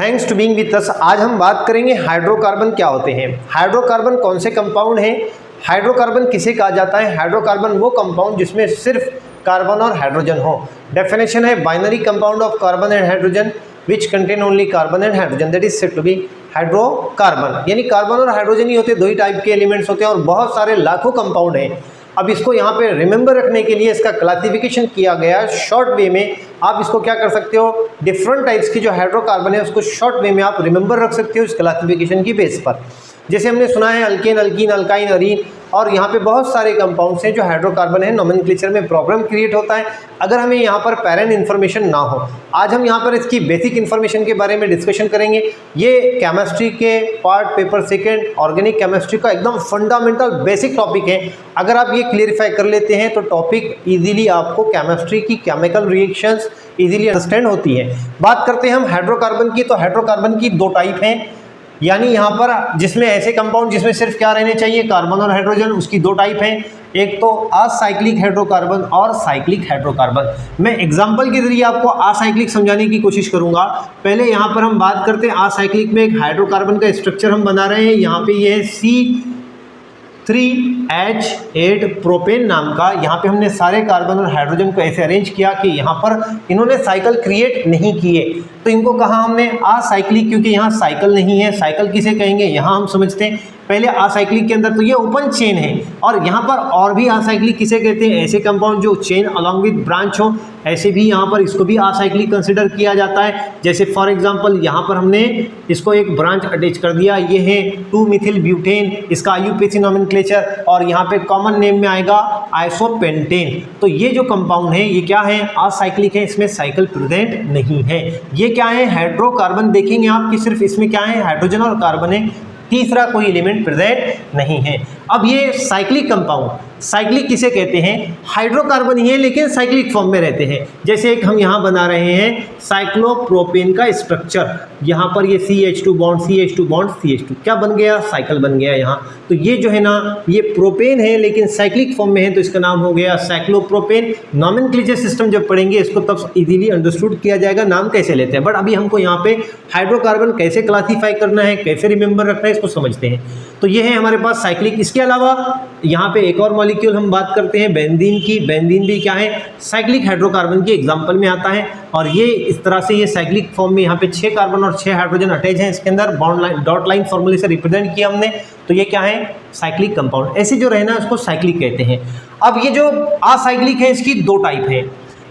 Thanks to being with us. आज हम बात करेंगे हाइड्रोकार्बन क्या होते हैं, हाइड्रोकार्बन कौन से कंपाउंड हैं, हाइड्रोकार्बन किसे कहा जाता है। हाइड्रोकार्बन वो कंपाउंड जिसमें सिर्फ कार्बन और हाइड्रोजन हो। डेफिनेशन है binary compound of carbon and hydrogen which contain only carbon and hydrogen, that is said to be hydrocarbon. यानी कार्बन और हाइड्रोजन ही होते, दो ही टाइप के एलिमेंट्स होते हैं और बहुत सारे लाखों कंपाउंड हैं। अब इसको यहाँ पे रिमेंबर रखने के लिए इसका क्लासिफिकेशन किया गया है शॉर्ट वे में। आप इसको क्या कर सकते हो, डिफरेंट टाइप्स की जो हाइड्रोकार्बन है उसको शॉर्ट वे में आप रिमेंबर रख सकते हो इस क्लासिफिकेशन की बेस पर। जैसे हमने सुना है अल्केन, अल्कीन, अल्काइन, अरीन, और यहाँ पे बहुत सारे कंपाउंड्स हैं जो हाइड्रोकार्बन है। नोमेनक्लेचर में प्रॉब्लम क्रिएट होता है अगर हमें यहाँ पर पैरेंट इन्फॉर्मेशन ना हो। आज हम यहाँ पर इसकी बेसिक इन्फॉर्मेशन के बारे में डिस्कशन करेंगे। ये केमिस्ट्री के part paper second organic chemistry का एकदम फंडामेंटल बेसिक टॉपिक है। अगर आप ये क्लियरिफाई कर लेते हैं तो टॉपिक इजीली आपको केमिस्ट्री की केमिकल रिएक्शंस इजीली अंडरस्टैंड होती है। बात करते हैं हम हाइड्रोकार्बन की, तो हाइड्रोकार्बन की दो टाइप हैं। यानी यहाँ पर जिसमें ऐसे कंपाउंड जिसमें सिर्फ क्या रहने चाहिए, कार्बन और हाइड्रोजन, उसकी दो टाइप हैं। एक तो असाइक्लिक हाइड्रोकार्बन और साइक्लिक हाइड्रोकार्बन। मैं एग्जांपल के जरिए आपको असाइक्लिक समझाने की कोशिश करूंगा। पहले यहाँ पर हम बात करते हैं असाइक्लिक में एक हाइड्रोकार्बन का स्ट्रक्चर हम बना रहे हैं। यहाँ पे ये है C3H8 प्रोपेन नाम का। यहाँ पे हमने सारे कार्बन और हाइड्रोजन को ऐसे अरेंज किया कि यहाँ पर इन्होंने साइकिल क्रिएट नहीं किए, तो इनको कहा हमने असाइक्लिक, क्योंकि यहाँ साइकिल नहीं है। साइकिल किसे कहेंगे यहाँ हम समझते हैं। पहले असाइक्लिक के अंदर तो ये ओपन चेन है, और यहाँ पर और भी असाइक्लिक किसे कहते हैं, ऐसे कंपाउंड जो चेन अलॉन्ग विद ब्रांच हो, ऐसे भी यहाँ पर इसको भी असाइक्लिक कंसिडर किया जाता है। जैसे फॉर एग्जांपल यहाँ पर हमने इसको एक ब्रांच अटैच कर दिया, ये है 2 मिथिल ब्यूटेन, इसका आईयूपीएसी नोमेनक्लेचर, और यहाँ पे कॉमन नेम में आएगा आइसोपेंटेन। तो ये जो कंपाउंड है ये क्या है, असाइक्लिक है, इसमें साइकिल प्रेजेंट नहीं है। ये क्या है, हाइड्रोकार्बन। देखेंगे आप कि सिर्फ इसमें क्या है, हाइड्रोजन और कार्बन है, तीसरा कोई एलिमेंट प्रेजेंट नहीं है। अब ये साइक्लिक कंपाउंड, साइक्लिक किसे कहते हैं, हाइड्रोकार्बन ही है लेकिन साइक्लिक फॉर्म में रहते हैं। जैसे एक हम यहाँ बना रहे हैं साइक्लोप्रोपेन का स्ट्रक्चर, यहाँ पर ये CH2 bond CH2 bond CH2 क्या बन गया, साइकिल बन गया यहाँ। तो ये जो है ना, ये प्रोपेन है लेकिन साइक्लिक फॉर्म में है, तो इसका नाम हो गया साइक्लोप्रोपेन। नोमेनक्लेचर सिस्टम जब पढ़ेंगे इसको तब इजीली अंडरस्टूड किया जाएगा नाम कैसे लेते हैं। बट अभी हमको यहाँ पे हाइड्रोकार्बन कैसे क्लासीफाई करना है, कैसे रिमेंबर रखना है, इसको समझते हैं। तो ये है हमारे पास साइक्लिक। इसके अलावा यहाँ पे एक और मॉलिक्यूल हम बात करते हैं बेंजीन की। बेंजीन भी क्या है, साइक्लिक हाइड्रोकार्बन की एग्जांपल में आता है, और ये इस तरह से ये साइक्लिक फॉर्म में यहाँ पे 6 कार्बन और 6 हाइड्रोजन अटैच हैं। इसके अंदर बॉन्ड लाइन डॉट लाइन फॉर्मूले से रिप्रेजेंट किया हमने, तो ये क्या है, साइक्लिक कंपाउंड। ऐसे जो रहना उसको साइक्लिक कहते हैं। अब ये जो असाइक्लिक है इसकी दो टाइप है।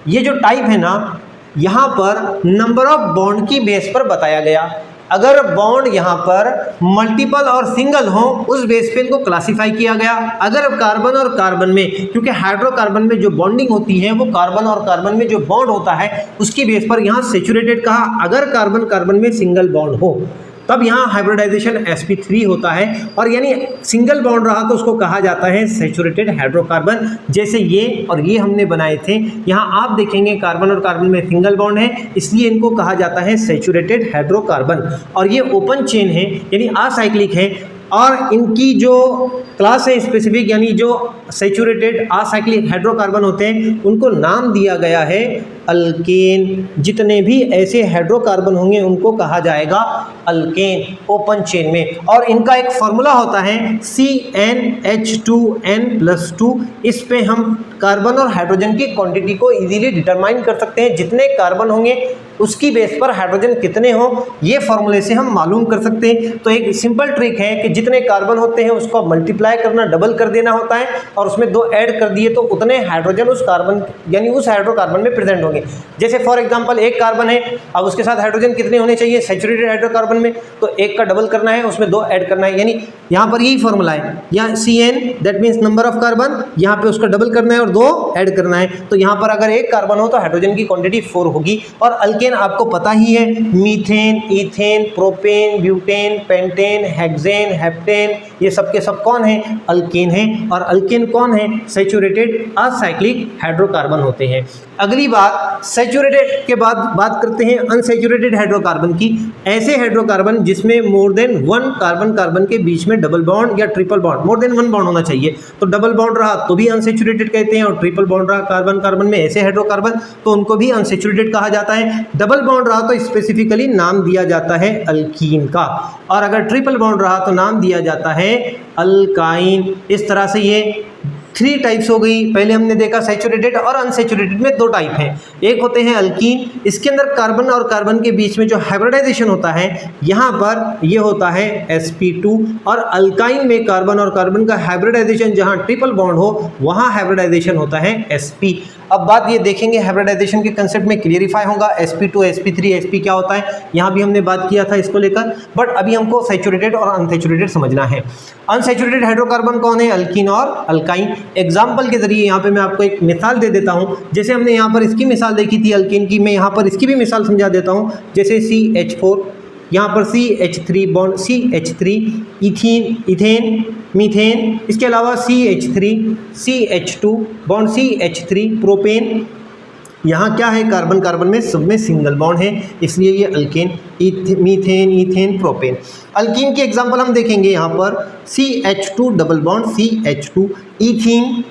ये जो टाइप है ना, यहाँ पर नंबर ऑफ बॉन्ड की बेस पर बताया गया। अगर बॉन्ड यहाँ पर मल्टीपल और सिंगल हो उस बेस पे इनको क्लासिफाई किया गया। अगर कार्बन और कार्बन में, क्योंकि हाइड्रोकार्बन में जो बॉन्डिंग होती है वो कार्बन और कार्बन में जो बॉन्ड होता है उसकी बेस पर यहाँ सैचुरेटेड कहा। अगर कार्बन कार्बन में सिंगल बॉन्ड हो तब यहाँ हाइब्रिडाइजेशन sp3 होता है, और यानी सिंगल बॉन्ड रहा तो उसको कहा जाता है सैचुरेटेड हाइड्रोकार्बन। जैसे ये और ये हमने बनाए थे, यहाँ आप देखेंगे कार्बन और कार्बन में सिंगल बॉन्ड है, इसलिए इनको कहा जाता है सैचुरेटेड हाइड्रोकार्बन। और ये ओपन चेन है यानी असाइक्लिक है, और इनकी जो क्लास है स्पेसिफिक, यानी जो सैचुरेटेड असाइक्लिक हाइड्रोकार्बन होते हैं उनको नाम दिया गया है अल्केन। जितने भी ऐसे हाइड्रोकार्बन होंगे उनको कहा जाएगा अल्केन ओपन चेन में। और इनका एक फॉर्मूला होता है CnH2n+2। इस पे हम कार्बन और हाइड्रोजन की क्वांटिटी को इजीली डिटरमाइन कर सकते हैं। जितने कार्बन होंगे उसकी बेस पर हाइड्रोजन कितने हो, ये फॉर्मूले से हम मालूम कर सकते हैं। तो एक सिंपल ट्रिक है कि जितने कार्बन होते हैं उसको मल्टीप्लाई करना, डबल कर देना होता है, और उसमें 2 ऐड कर दिए तो उतने हाइड्रोजन उस कार्बन यानी उस हाइड्रोकार्बन में प्रेजेंट होंगे। जैसे फॉर एग्जांपल एक कार्बन है, अब उसके साथ हाइड्रोजन कितने होने चाहिए सैचुरेटेड हाइड्रोकार्बन में, तो 1 का डबल करना है, उसमें 2 ऐड करना है। यानी यहाँ पर यही फॉर्मूला है, यहाँ Cn that means number of carbon, यहाँ पे उसका डबल करना है और 2 ऐड करना है। तो यहाँ पर अगर 1 कार्बन हो तो हाइड्रोजन की क्वांटिटी 4 होगी। और अल्केन आपको पता ही है, methane, ethane, propane, butane, pentane, hexane, heptane, ये सब के सब कौन है, अल्केन है। और अल्केन कौन है, सैचुरेटेड असाइक्लिक हाइड्रोकार्बन होते हैं। अगली बात सैचुरेटेड के बाद बात करते हैं अनसैचुरेटेड हाइड्रोकार्बन की। ऐसे हाइड्रोकार्बन जिसमें more than one carbon carbon के बीच में डबल बॉन्ड या triple bond, more than one bond होना चाहिए, तो डबल बॉन्ड रहा तो भी अनसैचुरेटेड कहते हैं, और ट्रिपल बॉन्ड रहा कार्बन कार्बन में ऐसे हाइड्रोकार्बन तो उनको भी अनसैचुरेटेड कहा जाता है। डबल बॉन्ड रहा तो स्पेसिफिकली नाम दिया जाता है अल्कीन का, और अगर ट्रिपल बॉन्ड रहा तो नाम दिया जाता है अल्काइन। इस तरह से ये 3 टाइप्स हो गई। पहले हमने देखा सैचुरेटेड और अनसैचुरेटेड में 2 टाइप हैं। एक होते हैं अल्कीन, इसके अंदर कार्बन और कार्बन के बीच में जो हाइब्रिडाइजेशन होता है यहाँ पर ये होता है sp2, और अल्काइन में कार्बन और कार्बन का हाइब्रिडाइजेशन जहाँ ट्रिपल बॉन्ड हो वहाँ हाइब्रिडाइजेशन होता है sp। अब बात ये देखेंगे हाइब्रिडाइजेशन के कंसेप्ट में क्लियरिफाई होगा, sp2 sp3 sp क्या होता है, यहाँ भी हमने बात किया था इसको लेकर, बट अभी हमको सैचुरेटेड और अनसैचुरेटेड समझना है। अनसैचुरेटेड हाइड्रोकार्बन कौन है, अल्कीन और अल्काइन। एग्जाम्पल के जरिए यहाँ पे मैं आपको एक मिसाल दे देता हूँ। जैसे हमने यहाँ पर इसकी मिसाल देखी थी अल्कीन की, मैं यहाँ पर इसकी भी मिसाल समझा देता हूँ। जैसे CH4, यहाँ पर CH3 bond CH3, ethane methane, इसके अलावा CH3 CH2 bond CH3, propane. यहाँ क्या है, कार्बन कार्बन में सब में सिंगल बॉन्ड है, इसलिए ये alkane, methane ethane propane. Alkyne के एग्जांपल हम देखेंगे यहाँ पर CH2 double bond CH2, ethene,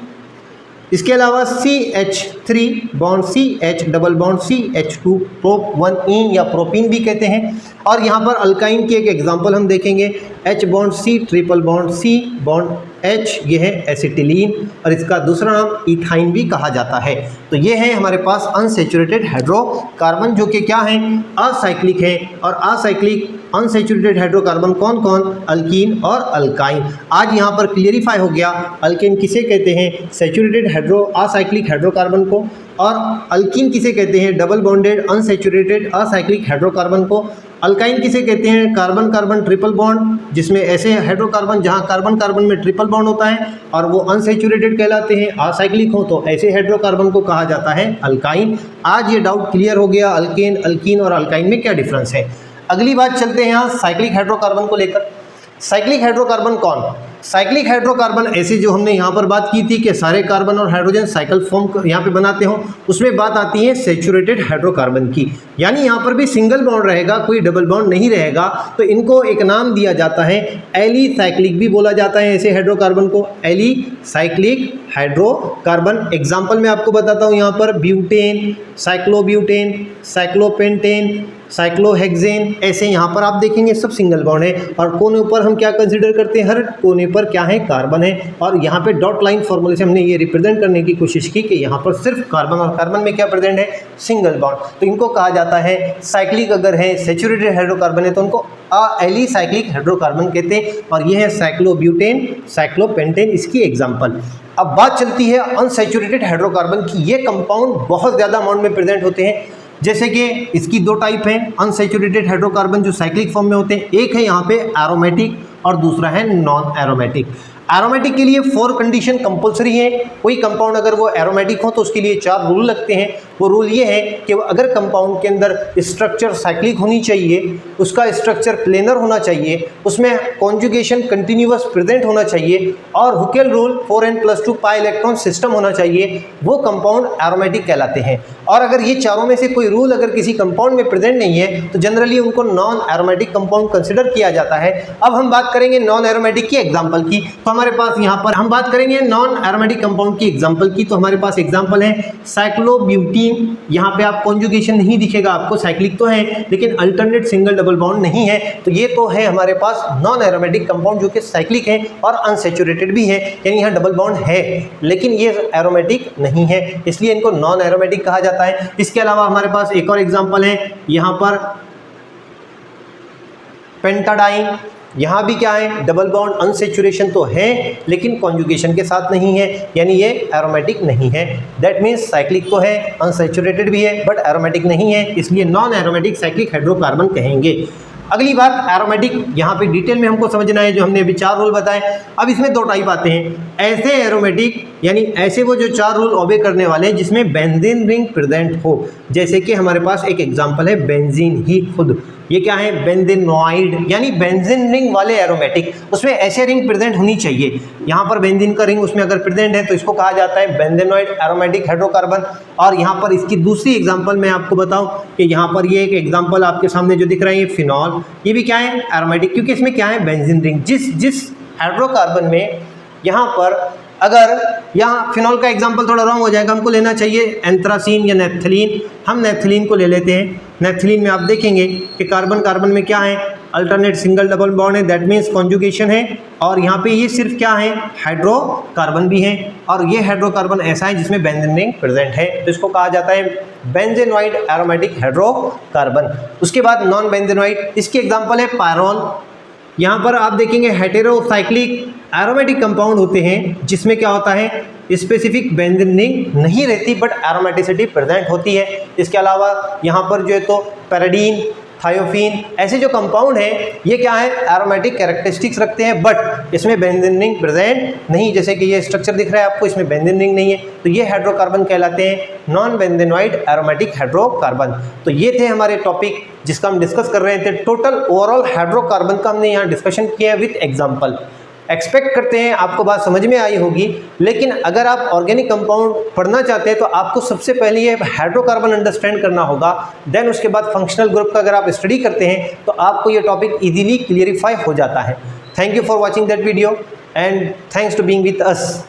इसके अलावा CH3 bond CH double bond CH2, प्रोप1इन या प्रोपीन भी कहते हैं। और यहाँ पर अल्काइन की एक एग्जांपल हम देखेंगे, H bond C triple bond C bond H, ये है एसिटिलीन, और इसका दूसरा नाम इथाइन भी कहा जाता है। तो ये है हमारे पास अनसैचुरेटेड हाइड्रोकार्बन जो कि क्या हैं, असाइक्लिक है। और असाइक्लिक अनसैचुरेटेड हाइड्रोकार्बन कौन कौन, अल्कीन और अल्काइन। आज यहाँ पर क्लियरिफाई हो गया अल्केन किसे कहते हैं, सैचुरेटेड असाइक्लिक हाइड्रोकार्बन को, और अल्कीन किसे कहते हैं, double bonded unsaturated acyclic hydrocarbon को। अल्काइन किसे कहते हैं, कार्बन कार्बन ट्रिपल बॉन्ड, जिसमें ऐसे हाइड्रोकार्बन जहां कार्बन कार्बन में ट्रिपल बॉन्ड होता है और वो अनसैचुरेटेड कहलाते हैं। असाइक्लिक हो तो ऐसे हाइड्रोकार्बन को कहा जाता है अल्काइन। आज ये डाउट क्लियर हो गया अल्केन, अल्कीन और अल्काइन में क्या डिफरेंस है। अगली बात चलते हैं यहाँ साइक्लिक हाइड्रोकार्बन को लेकर। साइक्लिक हाइड्रोकार्बन कौन, साइक्लिक हाइड्रोकार्बन ऐसे जो हमने यहाँ पर बात की थी कि सारे कार्बन और हाइड्रोजन साइकिल फॉर्म यहाँ पे बनाते हो, उसमें बात आती है सैचुरेटेड हाइड्रोकार्बन की। यानी यहाँ पर भी सिंगल बॉन्ड रहेगा, कोई डबल बॉन्ड नहीं रहेगा, तो इनको एक नाम दिया जाता है एलिसाइक्लिक भी बोला जाता है ऐसे हाइड्रोकार्बन को, एलिसाइक्लिक हाइड्रोकार्बन। एग्जाम्पल मैं आपको बताता हूँ यहाँ पर ब्यूटेन, साइक्लोब्यूटेन, साइक्लोपेंटेन, साइक्लोहेक्सेन, ऐसे यहाँ पर आप देखेंगे सब सिंगल बॉन्ड है। और कोने पर हम क्या कंसीडर करते हैं, हर कोने पर क्या है, कार्बन है। और यहाँ पे डॉट लाइन फॉर्मूले से हमने ये रिप्रेजेंट करने की कोशिश की कि यहाँ पर सिर्फ कार्बन, और कार्बन में क्या प्रेजेंट है, सिंगल बॉन्ड। तो इनको कहा जाता है साइक्लिक। अगर है सैचुरेटेड हाइड्रोकार्बन है तो उनको एलिसाइक्लिक हाइड्रोकार्बन कहते हैं। और ये है साइक्लोब्यूटेन, साइक्लोपेंटेन, इसकी एग्जाम्पल। अब बात चलती है अनसैचुरेटेड हाइड्रोकार्बन की। ये कंपाउंड बहुत ज़्यादा अमाउंट में प्रेजेंट होते हैं, जैसे कि इसकी 2 टाइप हैं अनसैचुरेटेड हाइड्रोकार्बन जो साइक्लिक फॉर्म में होते हैं। एक है यहाँ पे एरोमेटिक और दूसरा है नॉन एरोमेटिक। एरोमेटिक के लिए 4 कंडीशन कंपलसरी है। कोई कंपाउंड अगर वो एरोमेटिक हो तो उसके लिए 4 रूल लगते हैं। वो रूल ये है कि अगर कंपाउंड के अंदर स्ट्रक्चर साइक्लिक होनी चाहिए, उसका स्ट्रक्चर प्लेनर होना चाहिए, उसमें कॉन्जुगेशन कंटिन्यूअस प्रेजेंट होना चाहिए, और हुकेल rule 4n+2 pi electron system होना चाहिए, वो कंपाउंड एरोमेटिक कहलाते हैं। और अगर ये चारों में से कोई रूल अगर किसी कंपाउंड में प्रेजेंट नहीं है तो जनरली उनको नॉन एरोमेटिक कंपाउंड कंसिडर किया जाता है। अब हम बात करेंगे नॉन एरोमेटिक की एग्जाम्पल की। तो हमारे पास यहाँ पर हम बात करेंगे नॉन एरोमेटिक कंपाउंड की एग्जाम्पल की। तो हमारे पास एग्जाम्पल है साइक्लोब्यूटीन। यहाँ पे आप कॉन्जुगेशन नहीं दिखेगा आपको, साइक्लिक तो है लेकिन अल्टरनेट सिंगल डबल बॉन्ड नहीं है। तो ये तो है हमारे पास नॉन एरोमेटिक कंपाउंड जो कि साइक्लिक है और अनसैचुरेटेड भी है, यानी यहाँ डबल बॉन्ड है लेकिन ये एरोमेटिक नहीं है, इसलिए इनको नॉन एरोमेटिक कहा जाता है। इसके अलावा हमारे पास एक और एग्जाम्पल है यहाँ पर पेंटाडाइन। यहाँ भी क्या है, डबल बॉन्ड, अनसैचुरेशन तो है लेकिन कॉन्जुगेशन के साथ नहीं है, यानी ये एरोमेटिक नहीं है। दैट मीन्स साइक्लिक तो है, अनसैचुरेटेड भी है बट एरोमेटिक नहीं है, इसलिए नॉन एरोमेटिक साइक्लिक हाइड्रोकार्बन कहेंगे। अगली बात एरोमेटिक, यहाँ पे डिटेल में हमको समझना है जो हमने अभी 4 रूल बताए। अब इसमें 2 टाइप आते हैं, ऐसे एरोमेटिक यानी ऐसे वो जो 4 रूल ओबे करने वाले हैं जिसमें बेंजीन रिंग प्रेजेंट हो। जैसे कि हमारे पास एक एग्जांपल है बेंजीन ही खुद। ये क्या है, बेंजीनॉइड यानी बेंजीन रिंग वाले एरोमेटिक, उसमें ऐसे रिंग प्रेजेंट होनी चाहिए। यहाँ पर बेंजीन का रिंग उसमें अगर प्रेजेंट है तो इसको कहा जाता है बेंजीनॉइड एरोमेटिक हाइड्रोकार्बन। और यहाँ पर इसकी दूसरी एग्जांपल मैं आपको बताऊं कि यहाँ पर ये एक एग्जांपल आपके सामने जो दिख रहा है ये फिनॉल, ये भी क्या है, एरोमेटिक, क्योंकि इसमें क्या है, बेंजीन रिंग। जिस हाइड्रोकार्बन में यहाँ पर अगर यहाँ फिनॉल का एग्जांपल थोड़ा रॉन्ग हो जाएगा, हमको लेना चाहिए एंथ्रासीन या नेफ्थलीन, हम नेफ्थलीन को ले लेते हैं। नेफ्थलीन में आप देखेंगे कि कार्बन कार्बन में क्या है, अल्टरनेट सिंगल डबल बॉन्ड है, दैट मीन्स कॉन्जुगेशन है। और यहाँ पे ये सिर्फ क्या है, हाइड्रोकार्बन भी है, और ये हाइड्रोकार्बन ऐसा है जिसमें बेंजीन रिंग प्रेजेंट है, तो इसको कहा जाता है बेंजीनॉइड एरोमेटिक हाइड्रोकार्बन। उसके बाद नॉन बेंजीनॉइड, इसकी एग्जांपल है पायरोल। यहाँ पर आप देखेंगे हेटेरोसाइक्लिक एरोमेटिक कंपाउंड होते हैं जिसमें क्या होता है, स्पेसिफिक बेंजीन रिंग नहीं रहती बट एरोमेटिसिटी प्रेजेंट होती है। इसके अलावा यहाँ पर जो है तो पैराडीन, थायोफीन, ऐसे जो कंपाउंड हैं ये क्या है, एरोमेटिक कैरेक्टरिस्टिक्स रखते हैं बट इसमें बेंजीन रिंग प्रेजेंट नहीं, जैसे कि ये स्ट्रक्चर दिख रहा है आपको, इसमें बेंजीन रिंग नहीं है, तो ये हाइड्रोकार्बन कहलाते हैं नॉन बेंजीनॉइड एरोमेटिक हाइड्रोकार्बन। तो ये थे हमारे टॉपिक जिसका हम डिस्कस कर रहे थे। टोटल ओवरऑल हाइड्रोकार्बन का हमने यहाँ डिस्कशन किया विथ एग्जाम्पल। एक्सपेक्ट करते हैं आपको बात समझ में आई होगी, लेकिन अगर आप ऑर्गेनिक कंपाउंड पढ़ना चाहते हैं तो आपको सबसे पहले ये हाइड्रोकार्बन अंडरस्टैंड करना होगा, देन उसके बाद फंक्शनल ग्रुप का अगर आप स्टडी करते हैं तो आपको ये टॉपिक इजीली क्लियरिफाई हो जाता है। Thank you for watching that video and thanks to being with us.